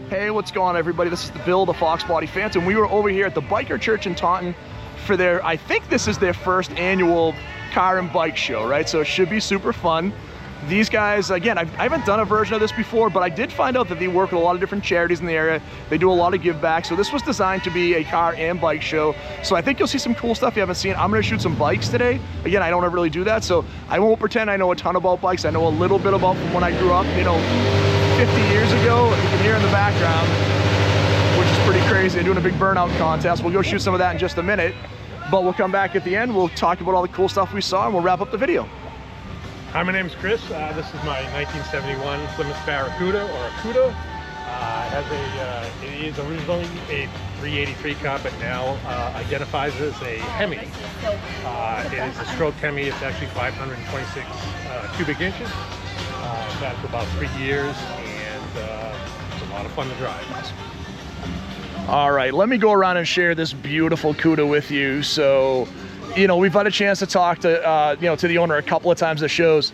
Hey, what's going on, everybody? This is the Bill, the Fox Body Phantom. We were over here at the Biker Church in Taunton for their, I think this is their first annual car and bike show, right? So it should be super fun. These guys, again, I haven't done a version of this before, but I did find out that they work with a lot of different charities in the area. They do a lot of give back. So this was designed to be a car and bike show. So I think you'll see some cool stuff you haven't seen. I'm gonna shoot some bikes today. Again, I don't ever really do that, so I won't pretend I know a ton about bikes. I know a little bit about from when I grew up, 50 years ago. You can hear in the background, which is pretty crazy. They're doing a big burnout contest. We'll go shoot some of that in just a minute, but we'll come back at the end. We'll talk about all the cool stuff we saw, and we'll wrap up the video. Hi, my name's Chris. This is my 1971 Plymouth Barracuda, or Akuda. It is originally a 383 car, but now identifies as a Hemi. It is a stroke Hemi. It's actually 526 cubic inches. I've had it for about 3 years, and it's a lot of fun to drive. All right, let me go around and share this beautiful Cuda with you. So, we've had a chance to talk to, to the owner a couple of times at shows.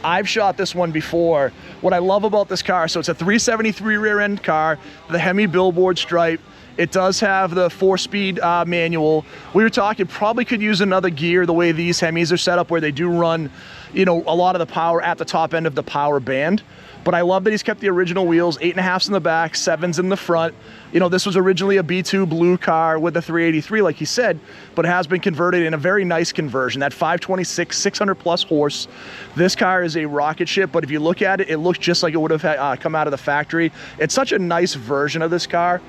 I've shot this one before. What I love about this car, so it's a 373 rear end car, the Hemi billboard stripe. It does have the 4-speed manual. We were talking, probably could use another gear the way these Hemis are set up, where they do run, a lot of the power at the top end of the power band. But I love that he's kept the original wheels, 8.5s in the back, 7s in the front. This was originally a B2 blue car with a 383, like he said, but it has been converted in a very nice conversion. That 526, 600 plus horse. This car is a rocket ship, but if you look at it, it looks just like it would have come out of the factory. It's such a nice version of this car.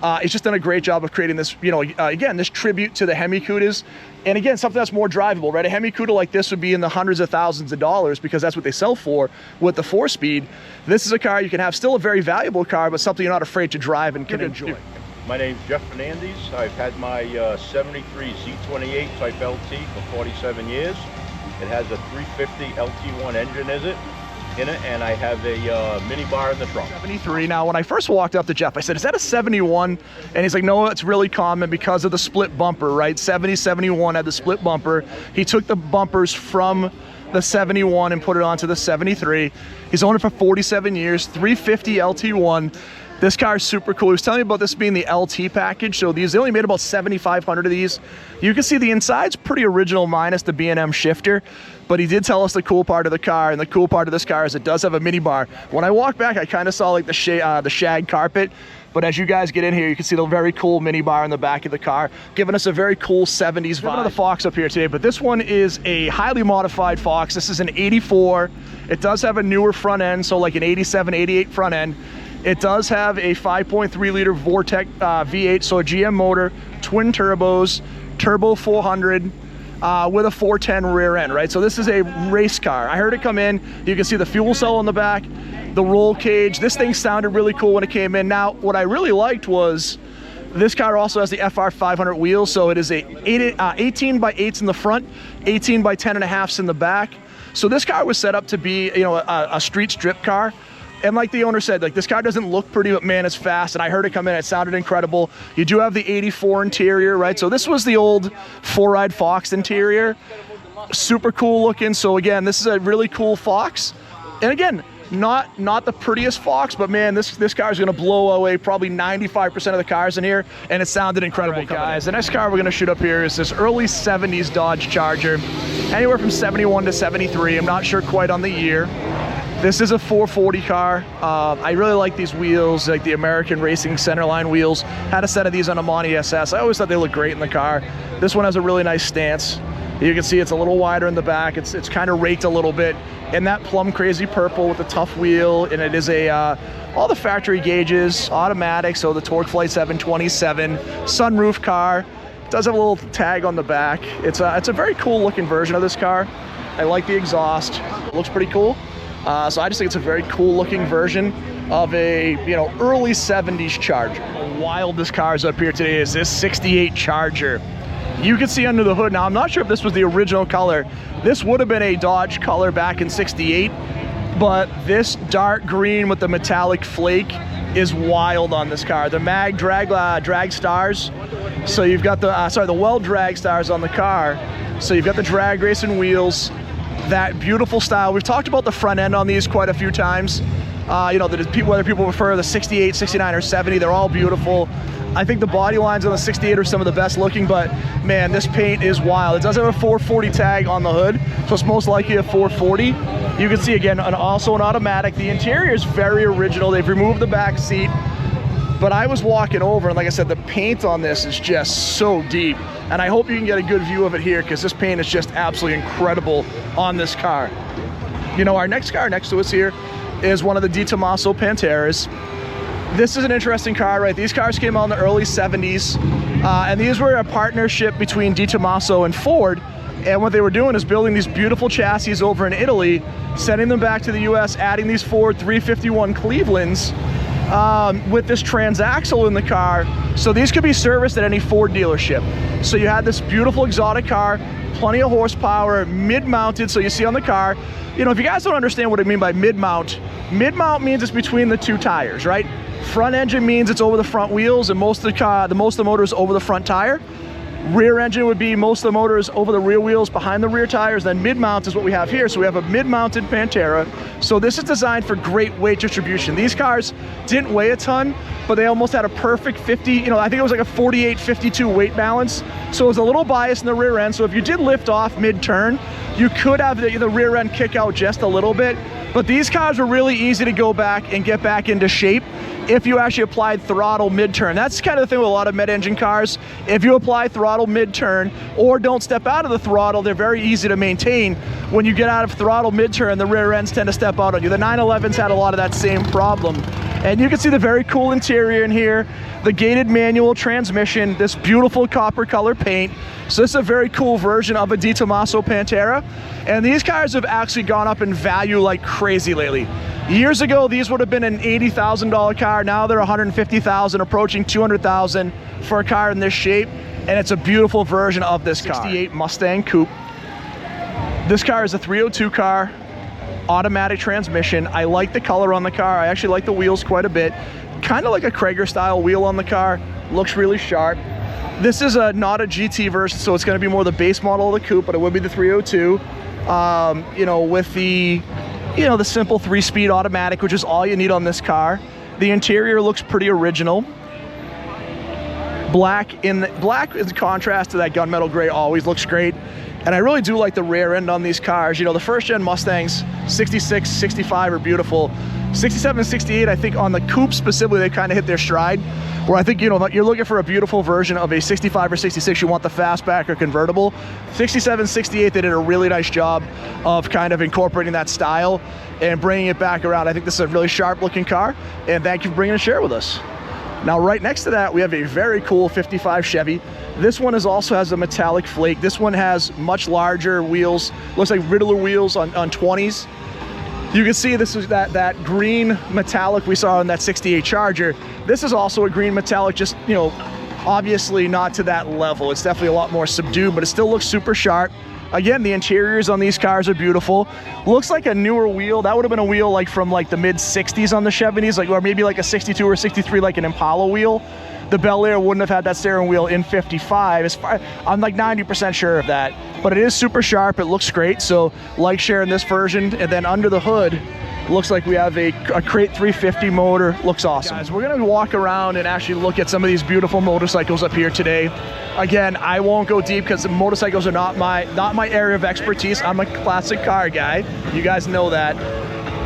It's just done a great job of creating this, again, this tribute to the Hemi Cudas. And again, something that's more drivable, right? A Hemi Cuda like this would be in the hundreds of thousands of dollars, because that's what they sell for with the 4-speed. This is a car you can have, still a very valuable car, but something you're not afraid to drive and can enjoy. My name's Jeff Fernandez. I've had my 73 Z28 Type LT for 47 years. It has a 350 LT1 engine in it, and I have a mini bar in the trunk. 73. Now, when I first walked up to Jeff, I said, is that a 71? And he's like, no, it's really common because of the split bumper, right? 70, 71 had the split bumper. He took the bumpers from the 71 and put it onto the 73. He's owned it for 47 years, 350 LT1. This car is super cool. He was telling me about this being the LT package. So they only made about 7,500 of these. You can see the inside's pretty original minus the B&M shifter, but he did tell us the cool part of the car, and the cool part of this car is it does have a mini bar. When I walked back, I kind of saw like the shag carpet, but as you guys get in here, you can see the very cool mini bar in the back of the car, giving us a very cool 70s vibe. One of the Fox up here today, but this one is a highly modified Fox. This is an 84. It does have a newer front end, so like an 87, 88 front end. It does have a 5.3 liter Vortec V8, so a GM motor, twin turbos, turbo 400 with a 410 rear end, right? So this is a race car. I heard it come in. You can see the fuel cell on the back, the roll cage. This thing sounded really cool when it came in. Now, what I really liked was this car also has the FR 500 wheels, so it is a 18 by 8s in the front, 18 by 10.5s in the back. So this car was set up to be, a street strip car. And like the owner said, like, this car doesn't look pretty, but man, it's fast. And I heard it come in, it sounded incredible. You do have the 84 interior, right? So this was the old 4-ride Fox interior. Super cool looking. So again, this is a really cool Fox. And again, not the prettiest Fox, but man, this car is gonna blow away probably 95% of the cars in here, and it sounded incredible. Right, guys, the next car we're gonna shoot up here is this early 70s Dodge Charger, anywhere from 71 to 73. I'm not sure quite on the year. This is a 440 car. I really like these wheels, like the American Racing Centerline wheels. Had a set of these on a Monty SS. I always thought they looked great in the car. This one has a really nice stance. You can see it's a little wider in the back. It's kind of raked a little bit. And that plum crazy purple with the tough wheel, and it is all the factory gauges, automatic, so the TorqueFlite 727, sunroof car. It does have a little tag on the back. It's a very cool looking version of this car. I like the exhaust. It looks pretty cool. So I just think it's a very cool looking version of a, early 70s Charger. How wild this car is up here today is this 68 Charger. You can see under the hood. Now, I'm not sure if this was the original color. This would have been a Dodge color back in 68, but this dark green with the metallic flake is wild on this car. The mag drag stars. So you've got the, the well drag stars on the car. So you've got the drag racing wheels. that beautiful style. We've talked about the front end on these quite a few times. You know, whether people prefer the 68, 69, or 70, they're all beautiful. I think the body lines on the 68 are some of the best looking, but man, this paint is wild. It does have a 440 tag on the hood, so it's most likely a 440. You can see again, also an automatic. The interior is very original. They've removed the back seat, but I was walking over, and like I said, the paint on this is just so deep, and I hope you can get a good view of it here, because this paint is just absolutely incredible on this car. You know, our next car next to us here is one of the Di Tommaso Panteras. This is an interesting car, right? These cars came out in the early 70s, and these were a partnership between Di Tommaso and Ford. And what they were doing is building these beautiful chassis over in Italy, sending them back to the US, adding these Ford 351 Clevelands with this transaxle in the car. So these could be serviced at any Ford dealership. So you had this beautiful exotic car, plenty of horsepower, mid-mounted. So you see on the car, you know, if you guys don't understand what I mean by mid-mount means it's between the two tires, right? Front engine means it's over the front wheels, and most of the motor is over the front tire. Rear engine would be most of the motor is over the rear wheels behind the rear tires. Then mid-mount is what we have here. So we have a mid-mounted Pantera. So this is designed for great weight distribution. These cars didn't weigh a ton, but they almost had a perfect 50, you know, I think it was like a 48-52 weight balance. So it was a little bias in the rear end. So if you did lift off mid-turn, you could have the rear end kick out just a little bit. But these cars were really easy to go back and get back into shape if you actually applied throttle mid-turn. That's kind of the thing with a lot of mid-engine cars. If you apply throttle mid-turn or don't step out of the throttle, they're very easy to maintain. When you get out of throttle mid-turn, the rear ends tend to step out on you. The 911s had a lot of that same problem. And you can see the very cool interior in here, the gated manual transmission, this beautiful copper color paint. So this is a very cool version of a Di Tommaso Pantera. And these cars have actually gone up in value like crazy lately. Years ago, these would have been an $80,000 car. Now they're $150,000, approaching $200,000 for a car in this shape. And it's a beautiful version of this car. 68 Mustang Coupe. This car is a 302 car, automatic transmission. I like the color on the car. I actually like the wheels quite a bit. Kind of like a Krager style wheel on the car. Looks really sharp. This is not a GT version, so it's going to be more the base model of the coupe, but it would be the 302. You know, with the the simple 3-speed automatic, which is all you need on this car. The interior looks pretty original. Black in contrast to that gunmetal gray always looks great. And I really do like the rear end on these cars. You know, the first gen Mustangs, 66, 65 are beautiful. 67 and 68, I think on the coupe specifically, they kind of hit their stride. Where I think, you know, you're looking for a beautiful version of a 65 or 66, you want the fastback or convertible. 67, 68, they did a really nice job of kind of incorporating that style and bringing it back around. I think this is a really sharp looking car, and thank you for bringing it to share with us. Now, right next to that, we have a very cool 55 Chevy. This one also has a metallic flake. This one has much larger wheels, looks like Riddler wheels on 20s. You can see this is that green metallic we saw on that 68 Charger. This is also a green metallic, just, you know, obviously not to that level. It's definitely a lot more subdued, but it still looks super sharp. Again, the interiors on these cars are beautiful. Looks like a newer wheel. That would have been a wheel like from like the mid 60s on the Chevys, like, or maybe like a 62 or 63, like an Impala wheel. The Bel Air wouldn't have had that steering wheel in 55. I'm like 90% sure of that, but it is super sharp. It looks great. So like sharing this version, and then under the hood, looks like we have a Crate 350 motor. Looks awesome. Guys, we're gonna walk around and actually look at some of these beautiful motorcycles up here today. Again, I won't go deep because motorcycles are not my area of expertise. I'm a classic car guy. You guys know that.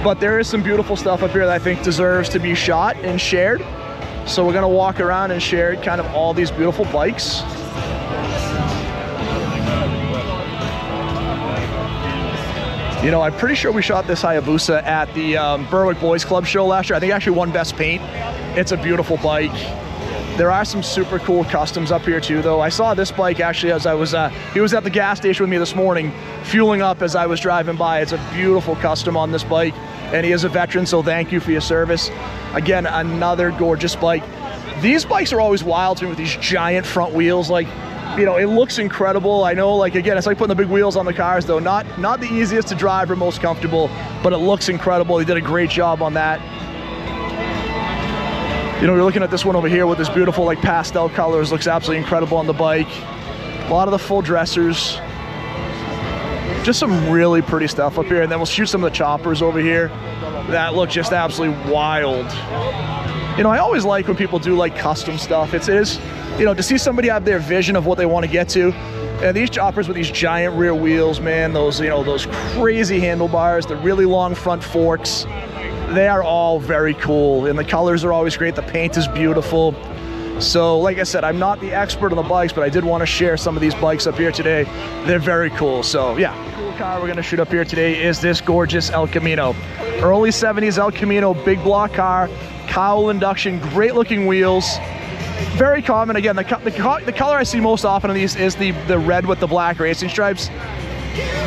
But there is some beautiful stuff up here that I think deserves to be shot and shared. So we're gonna walk around and share kind of all these beautiful bikes. You know, I'm pretty sure we shot this Hayabusa at the Berwick Boys Club show last year. I think it actually won Best Paint. It's a beautiful bike. There are some super cool customs up here too, though. I saw this bike actually as I was, he was at the gas station with me this morning, fueling up as I was driving by. It's a beautiful custom on this bike, and he is a veteran, so thank you for your service. Again, another gorgeous bike. These bikes are always wild to me with these giant front wheels. Like, you know, it looks incredible. I know, like, again, it's like putting the big wheels on the cars, though. Not the easiest to drive or most comfortable, but it looks incredible. They did a great job on that. You know, you're looking at this one over here with this beautiful, like, pastel colors. Looks absolutely incredible on the bike. A lot of the full dressers. Just some really pretty stuff up here, and then we'll shoot some of the choppers over here that look just absolutely wild. You know, I always like when people do like custom stuff. It is, you know, to see somebody have their vision of what they want to get to. And these choppers with these giant rear wheels, man, those, you know, those crazy handlebars, the really long front forks, they are all very cool, and the colors are always great. The paint is beautiful. So like I said, I'm not the expert on the bikes, but I did want to share some of these bikes up here today. They're very cool. So yeah, the cool car we're going to shoot up here today is this gorgeous El Camino. Early 70s El Camino, big block car, cowl induction, great looking wheels. Very common. Again, the color I see most often on these is the red with the black racing stripes.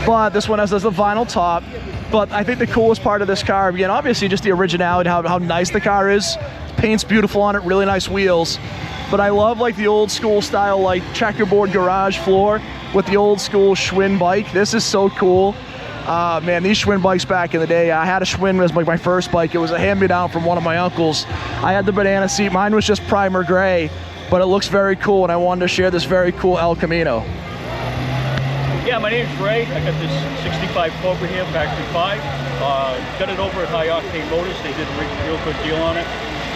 But this one has the vinyl top. But I think the coolest part of this car, again, obviously just the originality, how nice the car is. Paint's beautiful on it, really nice wheels. But I love like the old school style, like checkerboard garage floor with the old school Schwinn bike. This is so cool. Man, these Schwinn bikes back in the day, I had a Schwinn as like my first bike. It was a hand-me-down from one of my uncles. I had the banana seat. Mine was just primer gray, but it looks very cool, and I wanted to share this very cool El Camino. Yeah, my name's Ray. I got this 65 Cobra here, factory 5. Got it over at High Octane Motors. They did a real good deal on it.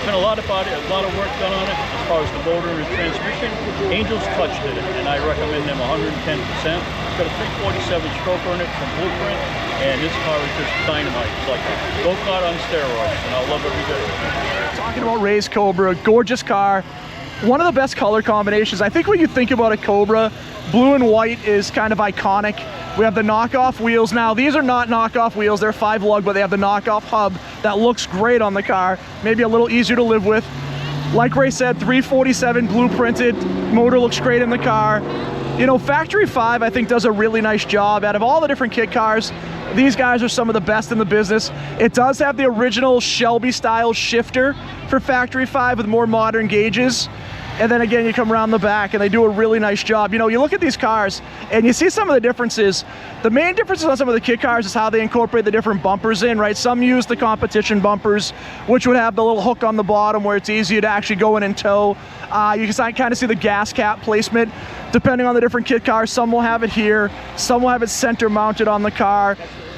Been a lot about it, a lot of work done on it as far as the motor and transmission. Angel's Touch did it, and I recommend them 110%. It's got a 347 stroker in it from Blueprint, and this car is just dynamite. It's like a go-kart on steroids, and I love every day. Talking about Ray's Cobra, gorgeous car. One of the best color combinations. I think when you think about a Cobra, blue and white is kind of iconic. We have the knockoff wheels now. These are not knockoff wheels, they're 5 lug, but they have the knockoff hub that looks great on the car. Maybe a little easier to live with. Like Ray said, 347 blueprinted, motor looks great in the car. You know, Factory 5 I think does a really nice job. Out of all the different kit cars, these guys are some of the best in the business. It does have the original Shelby style shifter for Factory 5 with more modern gauges. And then again, you come around the back and they do a really nice job. You know, you look at these cars and you see some of the differences. The main differences on some of the kit cars is how they incorporate the different bumpers in, right? Some use the competition bumpers, which would have the little hook on the bottom where it's easier to actually go in and tow. You can kind of see the gas cap placement. Depending on the different kit cars, some will have it here, some will have it center mounted on the car.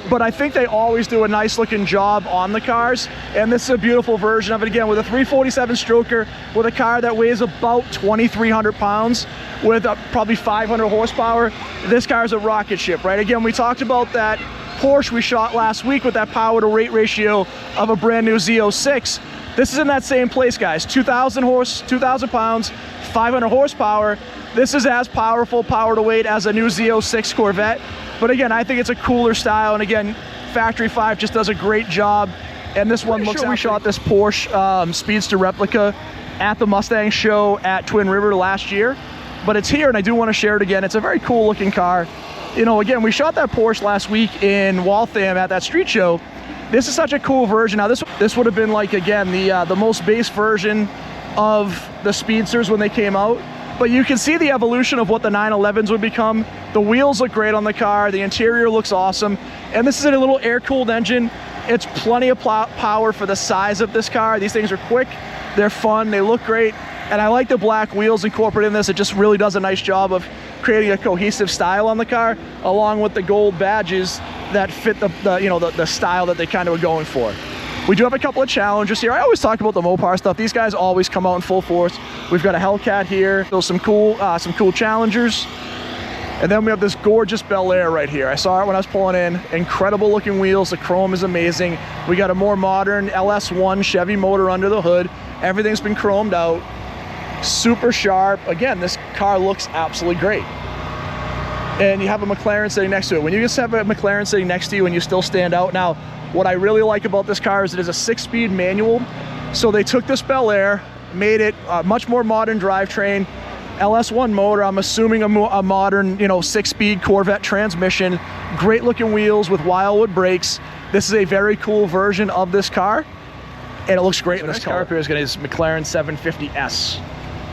But I think they always do a nice looking job on the cars, and this is a beautiful version of it. Again, with a 347 stroker, with a car that weighs about 2,300 pounds, with probably 500 horsepower, this car is a rocket ship, right? Again, we talked about that Porsche we shot last week with that power to weight ratio of a brand new Z06. This is in that same place, guys. 2,000 pounds, 500 horsepower. This is as powerful power to weight as a new Z06 Corvette. But again, I think it's a cooler style, and again, Factory 5 just does a great job. And this one looks. We shot this Porsche Speedster replica at the Mustang show at Twin River last year, but it's here, and I do want to share it again. It's a very cool looking car. You know, again, we shot that Porsche last week in Waltham at that street show. This is such a cool version. Now, this would have been like, again, the most base version of the Speedsters when they came out. But you can see the evolution of what the 911s would become. The wheels look great on the car. The interior looks awesome. And this is a little air-cooled engine. It's plenty of power for the size of this car. These things are quick. They're fun. They look great. And I like the black wheels incorporated in this. It just really does a nice job of creating a cohesive style on the car, along with the gold badges that fit the style that they kind of were going for. We do have a couple of challengers here. I always talk about the Mopar stuff. These guys always come out in full force. We've got a Hellcat here. So some cool challengers. And then we have this gorgeous Bel Air right here. I saw it when I was pulling in. Incredible looking wheels. The chrome is amazing. We got a more modern LS1 Chevy motor under the hood. Everything's been chromed out. Super sharp. Again, this car looks absolutely great. And you have a McLaren sitting next to it. When you just have a McLaren sitting next to you and you still stand out. Now, what I really like about this car is it is a 6-speed manual. So they took this Bel Air, made it a much more modern drivetrain, LS1 motor. I'm assuming a modern, 6-speed Corvette transmission. Great looking wheels with Wildwood brakes. This is a very cool version of this car, and it looks great in this car. Here is McLaren 750S.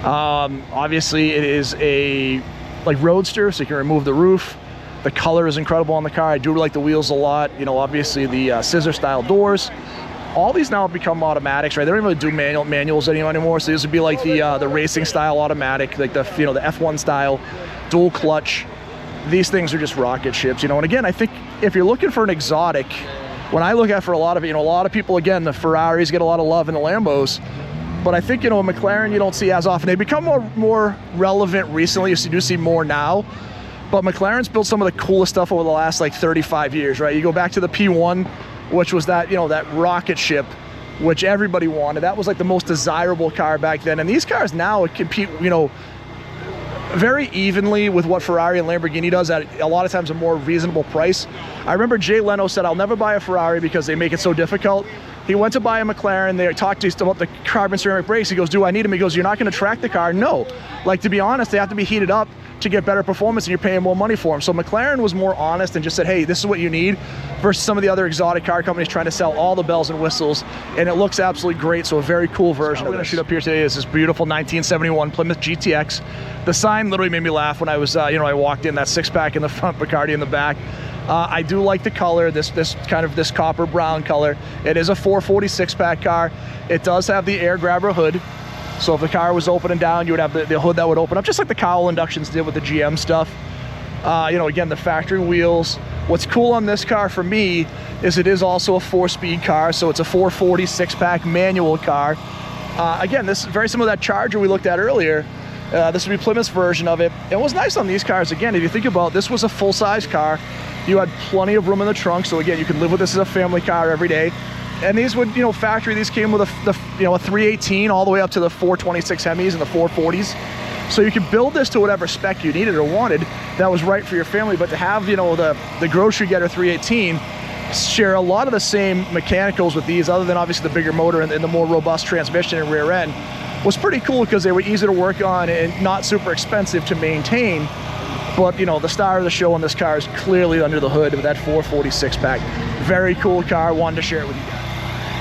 Obviously, it is a roadster, so you can remove the roof. The color is incredible on the car. I do like the wheels a lot. Obviously the scissor style doors. All these now have become automatics, right? They don't even do manuals anymore. So these would be like the racing style automatic, like the F1 style dual clutch. these things are just rocket ships, you know. And again, I think if you're looking for an exotic, when I look at for a lot of, you know, a lot of people, again, the Ferraris get a lot of love and the Lambos, but I think, you know, a McLaren you don't see as often. They become more relevant recently. You do see more now, but McLaren's built some of the coolest stuff over the last like 35 years, right? You go back to the P1, which was that, you know, that rocket ship, which everybody wanted. That was like the most desirable car back then. And these cars now compete, you know, very evenly with what Ferrari and Lamborghini does at a lot of times a more reasonable price. I remember Jay Leno said, I'll never buy a Ferrari because they make it so difficult. He went to buy a McLaren. They talked to him about the carbon ceramic brakes. He goes, do I need them? He goes, you're not going to track the car? No. Like, to be honest, they have to be heated up to get better performance, and you're paying more money for them. So McLaren was more honest and just said, hey, this is what you need, versus some of the other exotic car companies trying to sell all the bells and whistles, and it looks absolutely great. So a very cool version. What we're going to shoot up here today is this beautiful 1971 Plymouth GTX. The sign literally made me laugh when I was, you know, I walked in, that 6-pack in the front, Bacardi in the back. I do like the color, this copper brown color. It is a 446-pack car. It does have the air grabber hood. So if the car was opening down, you would have the hood that would open up, just like the Cowell inductions did with the GM stuff. You know, again, the factory wheels. What's cool on this car for me is it is also a 4-speed car, so it's a 446-pack manual car. Again, this is very similar to that Charger we looked at earlier. This would be Plymouth's version of it. And what's nice on these cars, again, if you think about it, this was a full-size car. You had plenty of room in the trunk, so again, you could live with this as a family car every day. And these would, you know, factory, these came with a 318 all the way up to the 426 Hemis and the 440s. So you could build this to whatever spec you needed or wanted that was right for your family. But to have, you know, the grocery getter 318 share a lot of the same mechanicals with these, other than obviously the bigger motor and the more robust transmission and rear end, was pretty cool because they were easy to work on and not super expensive to maintain. But, you know, the star of the show on this car is clearly under the hood with that 446 pack. Very cool car. Wanted to share it with you guys.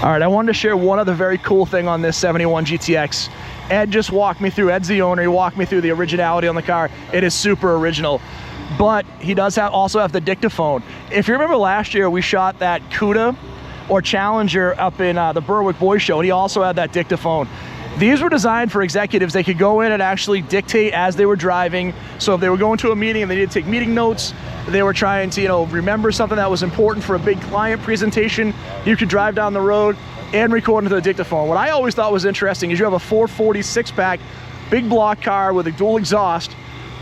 All right, I wanted to share one other very cool thing on this 71 GTX. Ed just walked me through, Ed's the owner, he walked me through the originality on the car. It is super original. But he does also have the dictaphone. If you remember last year, we shot that CUDA or Challenger up in the Berwick Boys Show, and he also had that dictaphone. These were designed for executives. They could go in and actually dictate as they were driving. So if they were going to a meeting and they needed to take meeting notes, they were trying to, you know, remember something that was important for a big client presentation, you could drive down the road and record into the dictaphone. What I always thought was interesting is you have a 446-pack, big block car with a dual exhaust,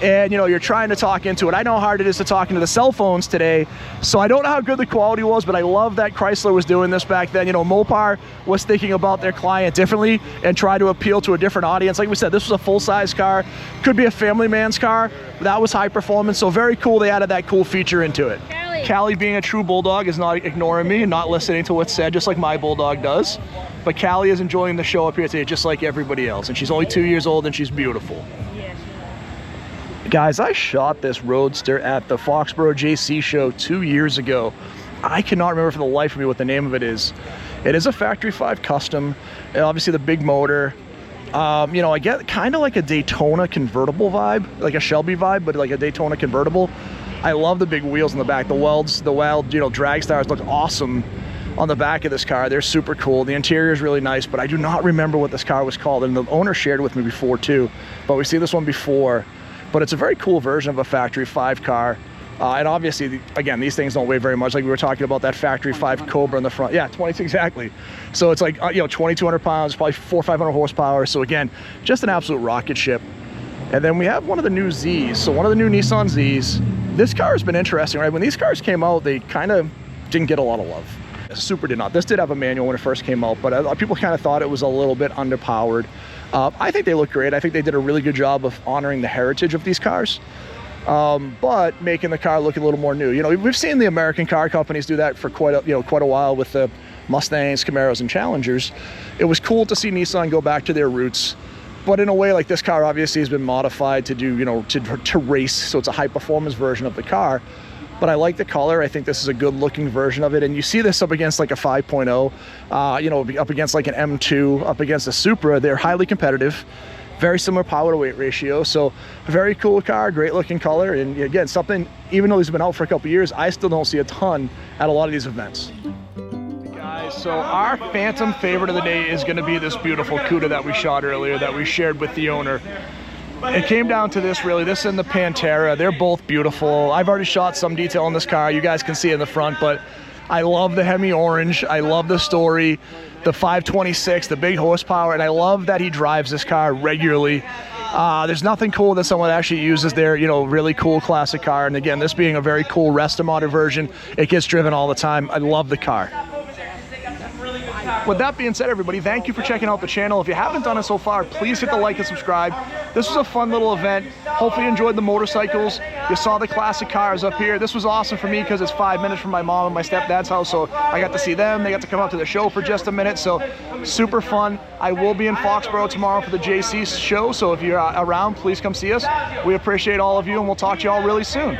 and, you know, you're trying to talk into it. I know how hard it is to talk into the cell phones today, so I don't know how good the quality was, but I love that Chrysler was doing this back then. You know, Mopar was thinking about their client differently and try to appeal to a different audience. Like we said, this was a full-size car. Could be a family man's car. That was high performance, so very cool they added that cool feature into it. Callie, being a true bulldog, is not ignoring me and not listening to what's said, just like my bulldog does. But Callie is enjoying the show up here today, just like everybody else. And she's only 2 years old, and she's beautiful. Guys, I shot this Roadster at the Foxborough JC show 2 years ago. I cannot remember for the life of me what the name of it is. It is a Factory 5 Custom, and obviously the big motor. You know, I get kind of like a Daytona convertible vibe, like a Shelby vibe, but like a Daytona convertible. I love the big wheels in the back. The wild, you know, drag stars look awesome on the back of this car. They're super cool. The interior is really nice, but I do not remember what this car was called, and the owner shared it with me before too. But we've seen this one before. But it's a very cool version of a Factory 5 car. And obviously, again, these things don't weigh very much. Like we were talking about that Factory 5 Cobra in the front. Yeah, 20, exactly. So it's like, you know, 2,200 pounds, probably 400 or 500 horsepower. So again, just an absolute rocket ship. And then we have one of the new Zs. So one of the new Nissan Zs. This car has been interesting, right? When these cars came out, they kind of didn't get a lot of love. Super did not. This did have a manual when it first came out, but people kind of thought it was a little bit underpowered. I think they look great. I think they did a really good job of honoring the heritage of these cars, but making the car look a little more new. You know, we've seen the American car companies do that for quite a while with the Mustangs, Camaros, and Challengers. It was cool to see Nissan go back to their roots, but in a way, like this car obviously has been modified to do, you know, to race, so it's a high performance version of the car. But I like the color. I think this is a good looking version of it. And you see this up against like a 5.0, you know, up against like an M2, up against a Supra. They're highly competitive, very similar power to weight ratio. So very cool car, great looking color. And again, something, even though these have been out for a couple years, I still don't see a ton at a lot of these events. Guys, so our phantom favorite of the day is going to be this beautiful CUDA that we shot earlier, that we shared with the owner. it came down to this really, this and the Pantera. They're both beautiful. I've already shot some detail on this car. You guys can see it in the front, but I love the Hemi Orange. I love the story, the 526, the big horsepower, and I love that he drives this car regularly. There's nothing cool that someone actually uses their, really cool classic car. And again, this being a very cool Restomodded version, it gets driven all the time. I love the car. With that being said, everybody, thank you for checking out the channel. If you haven't done it so far, please hit the like and subscribe. This was a fun little event. Hopefully you enjoyed the motorcycles. You saw the classic cars up here. This was awesome for me because it's 5 minutes from my mom and my stepdad's house, so I got to see them. They got to come out to the show for just a minute, so super fun. I will be in Foxborough tomorrow for the JC show, so if you're around, please come see us. We appreciate all of you, and we'll talk to you all really soon.